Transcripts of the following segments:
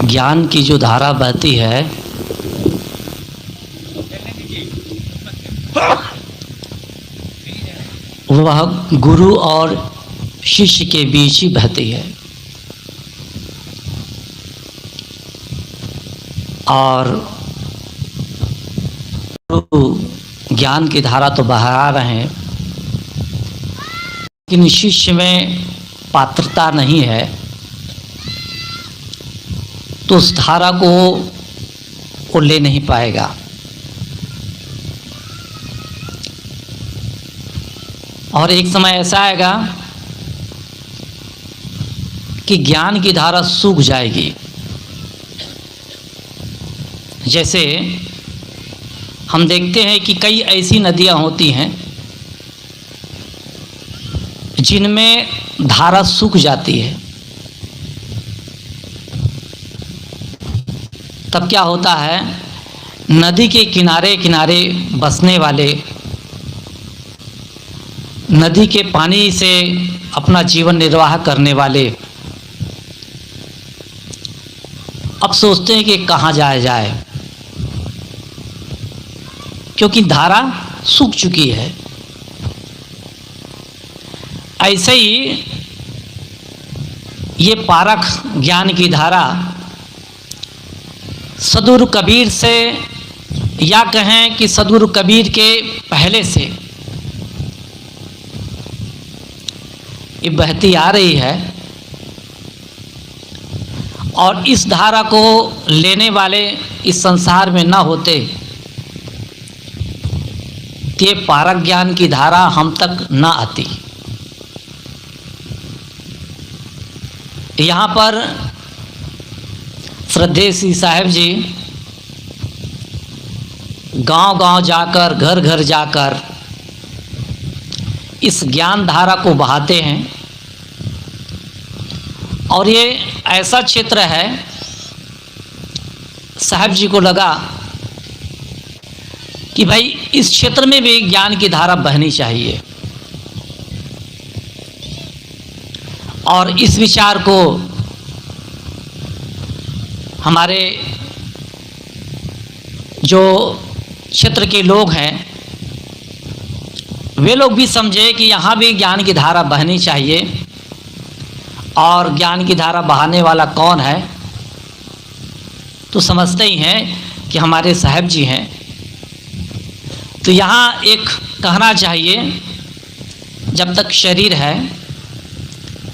ज्ञान की जो धारा बहती है वह गुरु और शिष्य के बीच ही बहती है। और ज्ञान की धारा तो बहा रहे हैं, लेकिन शिष्य में पात्रता नहीं है, तो उस धारा को वो ले नहीं पाएगा। और एक समय ऐसा आएगा कि ज्ञान की धारा सूख जाएगी। जैसे हम देखते हैं कि कई ऐसी नदियां होती हैं जिनमें धारा सूख जाती है। तब क्या होता है, नदी के किनारे किनारे बसने वाले, नदी के पानी से अपना जीवन निर्वाह करने वाले अब सोचते हैं कि कहाँ जाया जाए, क्योंकि धारा सूख चुकी है। ऐसे ही ये पारख ज्ञान की धारा सदगुरु कबीर से, या कहें कि सदगुरु कबीर के पहले से ये बहती आ रही है। और इस धारा को लेने वाले इस संसार में न होते तो ये पारक ज्ञान की धारा हम तक न आती। यहाँ पर श्रद्धेय श्री साहेब जी गांव-गांव जाकर, घर घर जाकर इस ज्ञान धारा को बहाते हैं। और ये ऐसा क्षेत्र है, साहब जी को लगा कि भाई इस क्षेत्र में भी ज्ञान की धारा बहनी चाहिए। और इस विचार को हमारे जो क्षेत्र के लोग हैं वे लोग भी समझे कि यहाँ भी ज्ञान की धारा बहनी चाहिए। और ज्ञान की धारा बहाने वाला कौन है, तो समझते ही हैं कि हमारे साहब जी हैं। तो यहाँ एक कहना चाहिए, जब तक शरीर है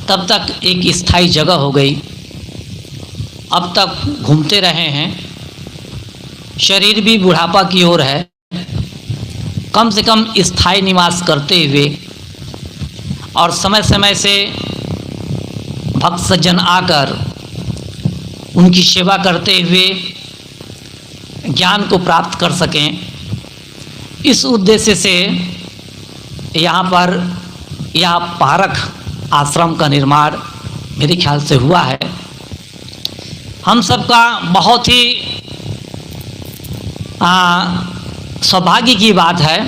तब तक एक स्थायी जगह हो गई। अब तक घूमते रहे हैं, शरीर भी बुढ़ापा की ओर है, कम से कम स्थायी निवास करते हुए और समय समय से भक्त सज्जन आकर उनकी सेवा करते हुए ज्ञान को प्राप्त कर सकें, इस उद्देश्य से यहाँ पर यह पारक आश्रम का निर्माण मेरे ख्याल से हुआ है। हम सबका बहुत ही सौभाग्य की बात है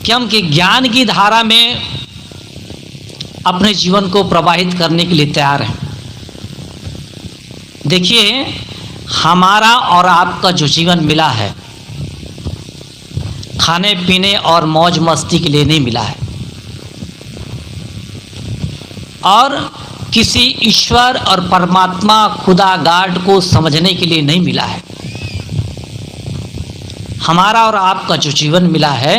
कि हम कि ज्ञान की धारा में अपने जीवन को प्रवाहित करने के लिए तैयार हैं। देखिए, हमारा और आपका जो जीवन मिला है खाने पीने और मौज मस्ती के लिए नहीं मिला है, और किसी ईश्वर और परमात्मा खुदा गाड को समझने के लिए नहीं मिला है। हमारा और आपका जो जीवन मिला है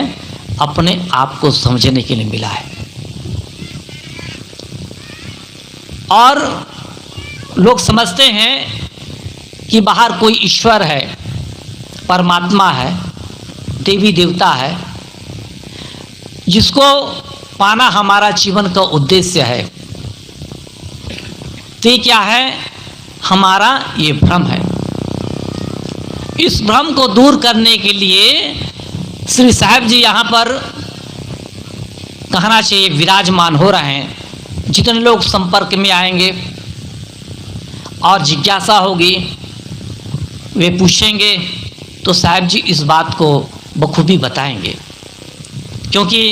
अपने आप को समझने के लिए मिला है। और लोग समझते हैं कि बाहर कोई ईश्वर है, परमात्मा है, देवी देवता है, जिसको पाना हमारा जीवन का उद्देश्य है। तो ये क्या है, हमारा ये भ्रम है। इस भ्रम को दूर करने के लिए श्री साहब जी यहाँ पर कहना चाहिए विराजमान हो रहे हैं। जितने लोग संपर्क में आएंगे और जिज्ञासा होगी, वे पूछेंगे तो साहब जी इस बात को बखूबी बताएंगे, क्योंकि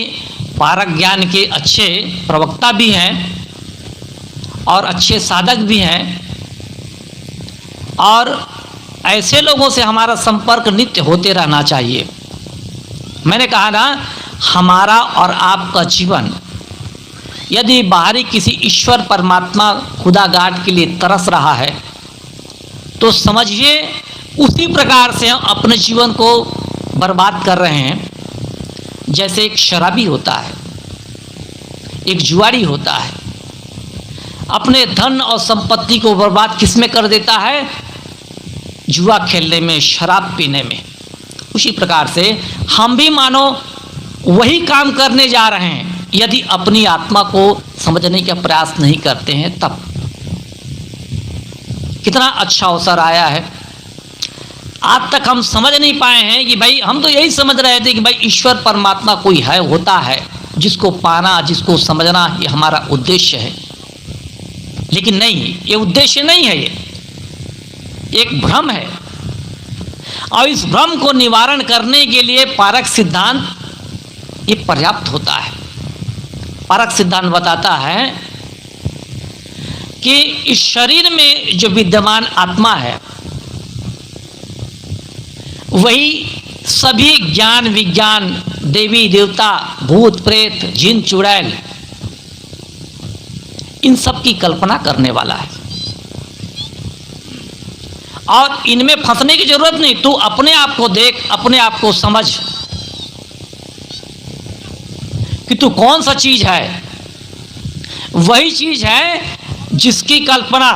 पारक ज्ञान के अच्छे प्रवक्ता भी हैं और अच्छे साधक भी हैं। और ऐसे लोगों से हमारा संपर्क नित्य होते रहना चाहिए। मैंने कहा ना, हमारा और आपका जीवन यदि बाहरी किसी ईश्वर परमात्मा खुदा गाड के लिए तरस रहा है तो समझिए उसी प्रकार से हम अपने जीवन को बर्बाद कर रहे हैं जैसे एक शराबी होता है, एक जुआरी होता है, अपने धन और संपत्ति को बर्बाद किस में कर देता है? जुआ खेलने में, शराब पीने में। उसी प्रकार से हम भी मानो वही काम करने जा रहे हैं यदि अपनी आत्मा को समझने का प्रयास नहीं करते हैं तब। कितना अच्छा अवसर आया है, आज तक हम समझ नहीं पाए हैं कि भाई, हम तो यही समझ रहे थे कि भाई ईश्वर परमात्मा कोई है, होता है, जिसको पाना, जिसको समझना ये हमारा उद्देश्य है। लेकिन नहीं, ये उद्देश्य नहीं है, ये एक भ्रम है। और इस भ्रम को निवारण करने के लिए पारक सिद्धांत ये पर्याप्त होता है। पारक सिद्धांत बताता है कि इस शरीर में जो विद्यमान आत्मा है वही सभी ज्ञान विज्ञान, देवी देवता, भूत प्रेत, जिन चुड़ैल, इन सब की कल्पना करने वाला है। और इनमें फंसने की जरूरत नहीं। तू अपने आप को देख, अपने आप को समझ कि तू कौन सा चीज है। वही चीज है जिसकी कल्पना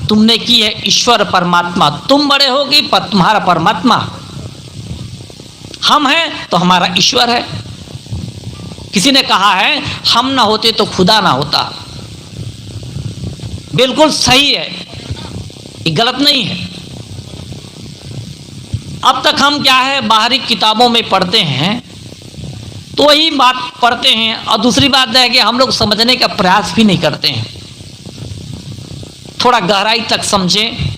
तुमने की है ईश्वर परमात्मा। तुम बड़े होगे पर तुम्हारा परमात्मा, हम हैं तो हमारा ईश्वर है। किसी ने कहा है हम ना होते तो खुदा ना होता। बिल्कुल सही है, ये गलत नहीं है। अब तक हम क्या है, बाहरी किताबों में पढ़ते हैं तो वही बात पढ़ते हैं, और दूसरी बात है कि हम लोग समझने का प्रयास भी नहीं करते हैं। थोड़ा गहराई तक समझें,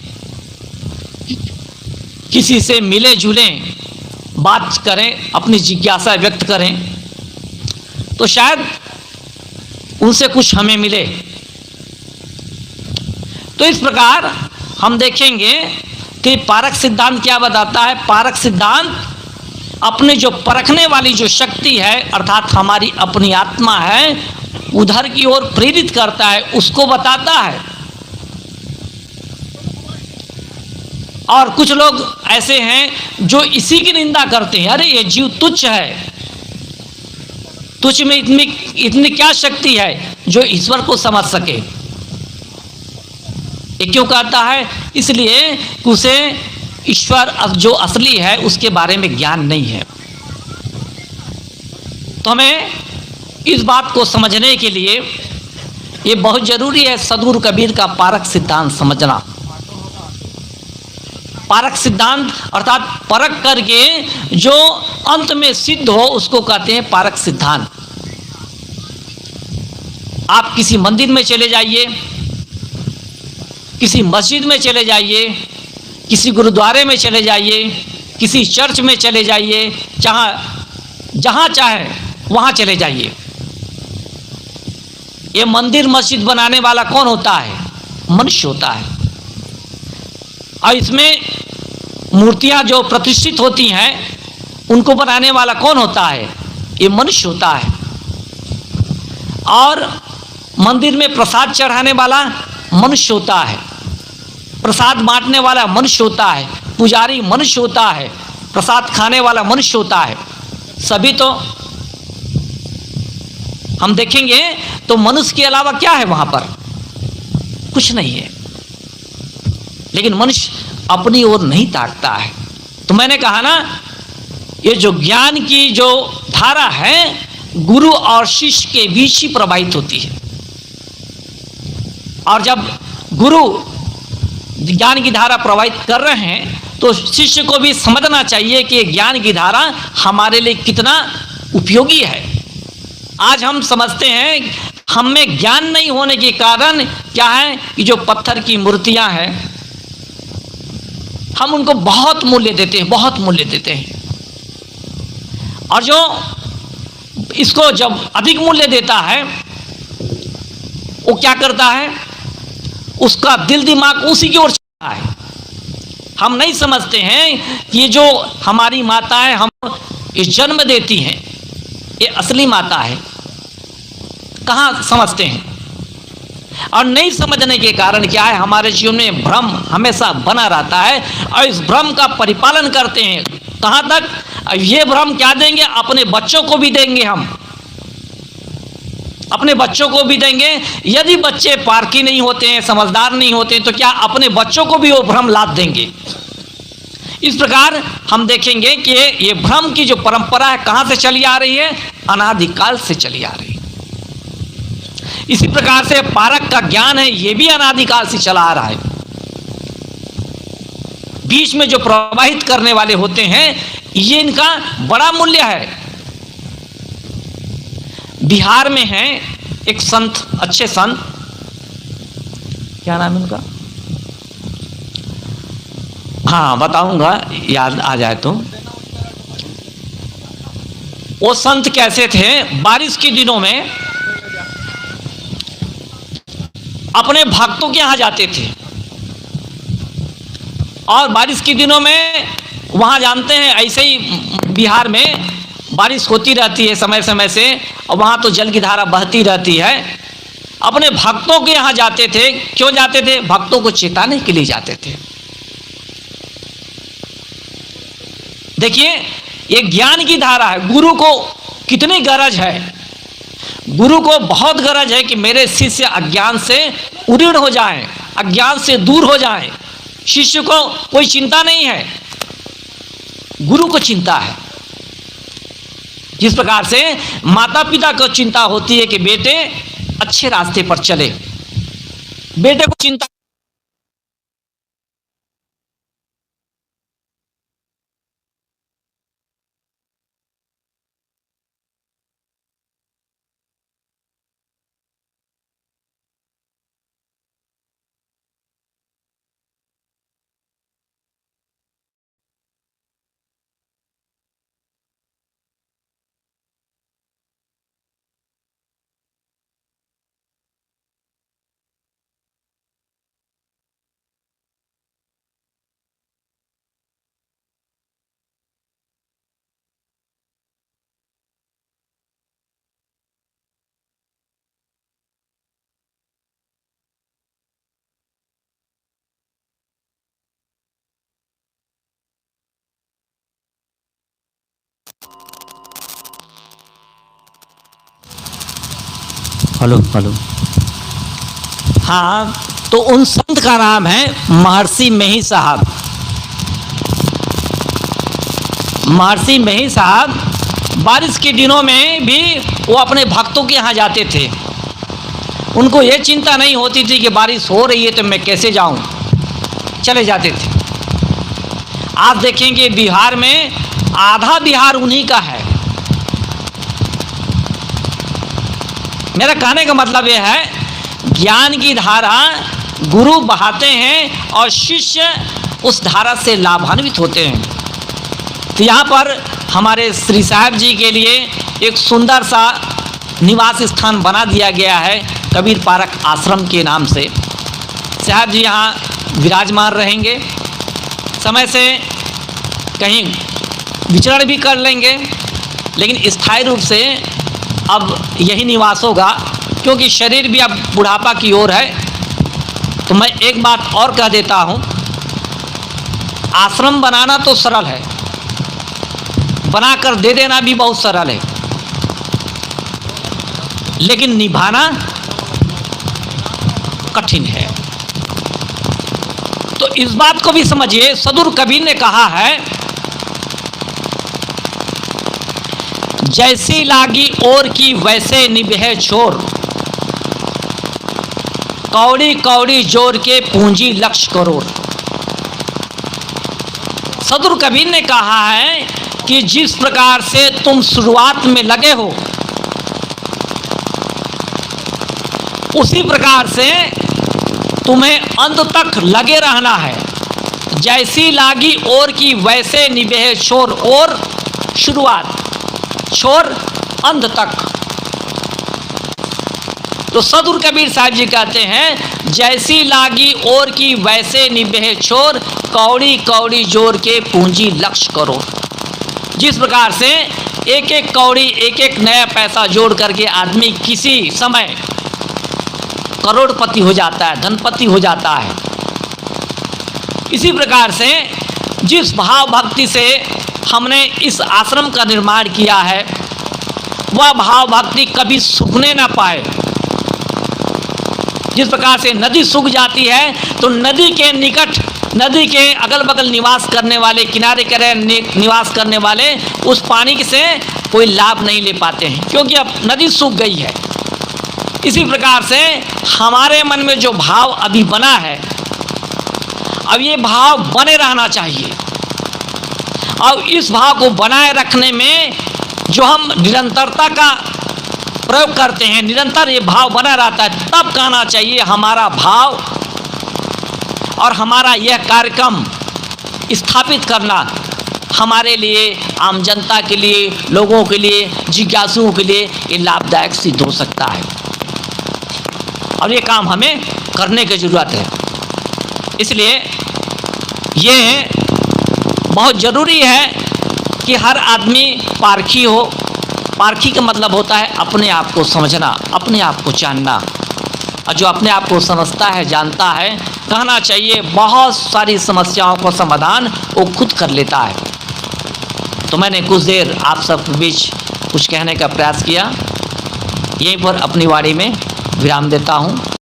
किसी से मिले जुलें, बात करें, अपनी जिज्ञासा व्यक्त करें तो शायद उनसे कुछ हमें मिले। तो इस प्रकार हम देखेंगे कि पारक सिद्धांत क्या बताता है। पारक सिद्धांत अपने जो परखने वाली जो शक्ति है, अर्थात हमारी अपनी आत्मा है, उधर की ओर प्रेरित करता है, उसको बताता है। और कुछ लोग ऐसे हैं जो इसी की निंदा करते हैं, अरे ये जीव तुच्छ है, तुच्छ में इतनी क्या शक्ति है जो ईश्वर को समझ सके। ये क्यों कहता है? इसलिए कि उसे ईश्वर जो असली है उसके बारे में ज्ञान नहीं है। तो हमें इस बात को समझने के लिए ये बहुत जरूरी है सदगुरु कबीर का पारक सिद्धांत समझना। पारक सिद्धांत अर्थात परख करके जो अंत में सिद्ध हो उसको कहते हैं पारक सिद्धांत। आप किसी मंदिर में चले जाइए, किसी मस्जिद में चले जाइए, किसी गुरुद्वारे में चले जाइए, किसी चर्च में चले जाइए, जहाँ चाहे वहाँ चले जाइए। ये मंदिर मस्जिद बनाने वाला कौन होता है? मनुष्य होता है। और इसमें मूर्तियाँ जो प्रतिष्ठित होती हैं उनको बनाने वाला कौन होता है? ये मनुष्य होता है। और मंदिर में प्रसाद चढ़ाने वाला मनुष्य होता है, प्रसाद बांटने वाला मनुष्य होता है, पुजारी मनुष्य होता है, प्रसाद खाने वाला मनुष्य होता है। सभी तो हम देखेंगे तो मनुष्य के अलावा क्या है वहां पर? कुछ नहीं है। लेकिन मनुष्य अपनी ओर नहीं ताकता है। तो मैंने कहा ना, ये जो ज्ञान की जो धारा है गुरु और शिष्य के बीच ही प्रवाहित होती है। और जब गुरु ज्ञान की धारा प्रवाहित कर रहे हैं तो शिष्य को भी समझना चाहिए कि ज्ञान की धारा हमारे लिए कितना उपयोगी है। आज हम समझते हैं हम में ज्ञान नहीं होने के कारण क्या है कि जो पत्थर की मूर्तियां हैं हम उनको बहुत मूल्य देते हैं, बहुत मूल्य देते हैं। और जो इसको जब अधिक मूल्य देता है वो क्या करता है, उसका दिल दिमाग उसी की ओर चलता है। हम नहीं समझते हैं कि ये जो हमारी माताएं हम इस जन्म देती हैं ये असली माता है, कहाँ समझते हैं। और नहीं समझने के कारण क्या है, हमारे जीवन में भ्रम हमेशा बना रहता है और इस भ्रम का परिपालन करते हैं। कहाँ तक? ये भ्रम क्या देंगे, अपने बच्चों को भी देंगे, हम अपने बच्चों को भी देंगे। यदि बच्चे पारखी नहीं होते हैं, समझदार नहीं होते हैं, तो क्या अपने बच्चों को भी वो भ्रम लाद देंगे। इस प्रकार हम देखेंगे कि ये भ्रम की जो परंपरा है कहाँ से चली आ रही है, अनादिकाल से चली आ रही है। इसी प्रकार से पारक का ज्ञान है, ये भी अनादिकाल से चला आ रहा है। बीच में जो प्रवाहित करने वाले होते हैं ये इनका बड़ा मूल्य है। बिहार में हैं एक संत, अच्छे संत, क्या नाम है उनका, हाँ बताऊंगा याद आ जाए तो। वो संत कैसे थे, बारिश के दिनों में अपने भक्तों के यहां जाते थे और बारिश के दिनों में वहां जानते हैं ऐसे ही बिहार में बारिश होती रहती है समय समय से और वहां तो जल की धारा बहती रहती है। अपने भक्तों के यहां जाते थे। क्यों जाते थे? भक्तों को चेताने के लिए जाते थे। देखिए ये ज्ञान की धारा है। गुरु को कितनी गरज है, गुरु को बहुत गरज है कि मेरे शिष्य अज्ञान से उड़ीण हो जाएं, अज्ञान से दूर हो जाएं। शिष्य को कोई चिंता नहीं है, गुरु को चिंता है। जिस प्रकार से माता पिता को चिंता होती है कि बेटे अच्छे रास्ते पर चले, बेटे को चिंता। हेलो हेलो, हाँ तो उन संत का नाम है महर्षि मेही साहब। महर्षि मेही साहब बारिश के दिनों में भी वो अपने भक्तों के यहाँ जाते थे। उनको ये चिंता नहीं होती थी कि बारिश हो रही है तो मैं कैसे जाऊं, चले जाते थे। आप देखेंगे बिहार में आधा बिहार उन्हीं का है। मेरा कहने का मतलब यह है ज्ञान की धारा गुरु बहाते हैं और शिष्य उस धारा से लाभान्वित होते हैं। तो यहाँ पर हमारे श्री साहब जी के लिए एक सुंदर सा निवास स्थान बना दिया गया है कबीर पारक आश्रम के नाम से। साहब जी यहाँ विराजमान रहेंगे, समय से कहीं विचरण भी कर लेंगे, लेकिन स्थायी रूप से अब यही निवास होगा क्योंकि शरीर भी अब बुढ़ापा की ओर है। तो मैं एक बात और कह देता हूँ, आश्रम बनाना तो सरल है, बनाकर दे देना भी बहुत सरल है, लेकिन निभाना कठिन है। तो इस बात को भी समझिए। सदुर कबीर ने कहा है, जैसी लागी और की वैसे निभे छोर, कौड़ी कौड़ी जोर के पूंजी लक्ष्य करोड़। सदुर कबीर ने कहा है कि जिस प्रकार से तुम शुरुआत में लगे हो उसी प्रकार से तुम्हें अंत तक लगे रहना है। जैसी लागी और की वैसे निभे छोर, और शुरुआत छोर अंत तक। तो सदगुरु कबीर साहब जी कहते हैं, जैसी लागी और की वैसे निभे छोर, कौड़ी कौड़ी जोड़ के पूंजी लक्ष्य करो। जिस प्रकार से एक एक कौड़ी, एक एक नया पैसा जोड़ करके आदमी किसी समय करोड़पति हो जाता है, धनपति हो जाता है, इसी प्रकार से जिस भाव भक्ति से हमने इस आश्रम का निर्माण किया है, वह भाव भक्ति कभी सूखने ना पाए। जिस प्रकार से नदी सूख जाती है तो नदी के निकट, नदी के अगल बगल निवास करने वाले, किनारे किनारे निवास करने वाले उस पानी से कोई लाभ नहीं ले पाते हैं, क्योंकि अब नदी सूख गई है। इसी प्रकार से हमारे मन में जो भाव अभी बना है, अब ये भाव बने रहना चाहिए। और इस भाव को बनाए रखने में जो हम निरंतरता का प्रयोग करते हैं, निरंतर ये भाव बना रहता है, तब कहना चाहिए हमारा भाव और हमारा यह कार्यक्रम स्थापित करना हमारे लिए, आम जनता के लिए, लोगों के लिए, जिज्ञासुओं के लिए ये लाभदायक सिद्ध हो सकता है। और ये काम हमें करने की ज़रूरत है। इसलिए ये बहुत ज़रूरी है कि हर आदमी पारखी हो। पारखी का मतलब होता है अपने आप को समझना, अपने आप को जानना। और जो अपने आप को समझता है, जानता है, कहना चाहिए बहुत सारी समस्याओं का समाधान वो खुद कर लेता है। तो मैंने कुछ देर आप सबके बीच कुछ कहने का प्रयास किया। यहीं पर अपनी वाणी में विराम देता हूँ।